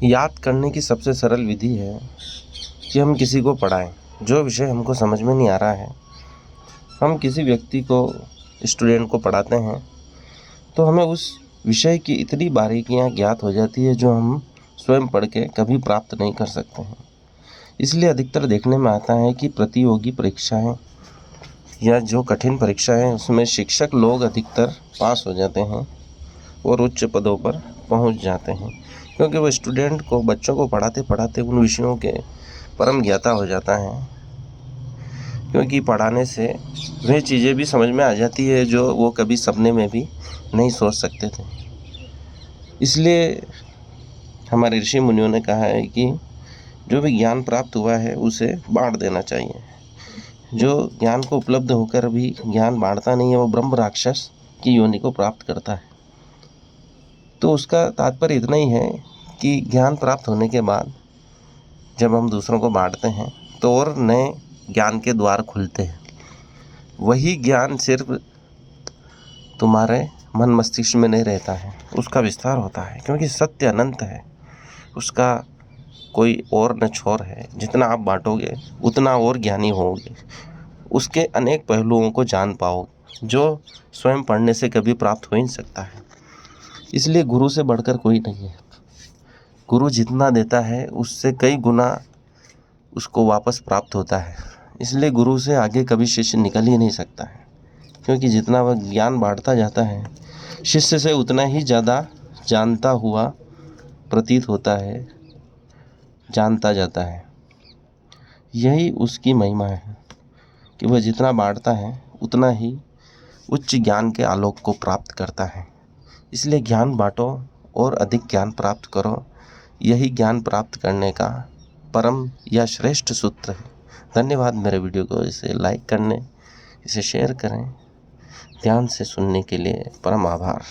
याद करने की सबसे सरल विधि है कि हम किसी को पढ़ाएं। जो विषय हमको समझ में नहीं आ रहा है, हम किसी व्यक्ति को, स्टूडेंट को पढ़ाते हैं तो हमें उस विषय की इतनी बारीकियां ज्ञात हो जाती है जो हम स्वयं पढ़ के कभी प्राप्त नहीं कर सकते हैं। इसलिए अधिकतर देखने में आता है कि प्रतियोगी परीक्षाएं या जो कठिन परीक्षा है उसमें शिक्षक लोग अधिकतर पास हो जाते हैं और उच्च पदों पर पहुंच जाते हैं, क्योंकि वो स्टूडेंट को, बच्चों को पढ़ाते पढ़ाते उन विषयों के परम ज्ञाता हो जाता है। क्योंकि पढ़ाने से वह चीज़ें भी समझ में आ जाती है जो वो कभी सपने में भी नहीं सोच सकते थे। इसलिए हमारे ऋषि मुनियों ने कहा है कि जो भी ज्ञान प्राप्त हुआ है उसे बांट देना चाहिए। जो ज्ञान को उपलब्ध होकर भी ज्ञान बांटता नहीं है, वो ब्रह्म राक्षस की योनि को प्राप्त करता है। तो उसका तात्पर्य इतना ही है कि ज्ञान प्राप्त होने के बाद जब हम दूसरों को बांटते हैं तो और नए ज्ञान के द्वार खुलते हैं। वही ज्ञान सिर्फ तुम्हारे मन मस्तिष्क में नहीं रहता है, उसका विस्तार होता है, क्योंकि सत्य अनंत है, उसका कोई और न छोर है। जितना आप बांटोगे उतना और ज्ञानी होगे, उसके अनेक पहलुओं को जान पाओगे जो स्वयं पढ़ने से कभी प्राप्त हो ही नहीं सकता है। इसलिए गुरु से बढ़कर कोई नहीं है। गुरु जितना देता है उससे कई गुना उसको वापस प्राप्त होता है। इसलिए गुरु से आगे कभी शिष्य निकल ही नहीं सकता है, क्योंकि जितना वह ज्ञान बांटता जाता है शिष्य से उतना ही ज़्यादा जानता हुआ प्रतीत होता है, जानता जाता है। यही उसकी महिमा है कि वह जितना बांटता है उतना ही उच्च ज्ञान के आलोक को प्राप्त करता है। इसलिए ज्ञान बांटो और अधिक ज्ञान प्राप्त करो। यही ज्ञान प्राप्त करने का परम या श्रेष्ठ सूत्र है। धन्यवाद मेरे वीडियो को इसे लाइक करने, इसे शेयर करें। ध्यान से सुनने के लिए परम आभार।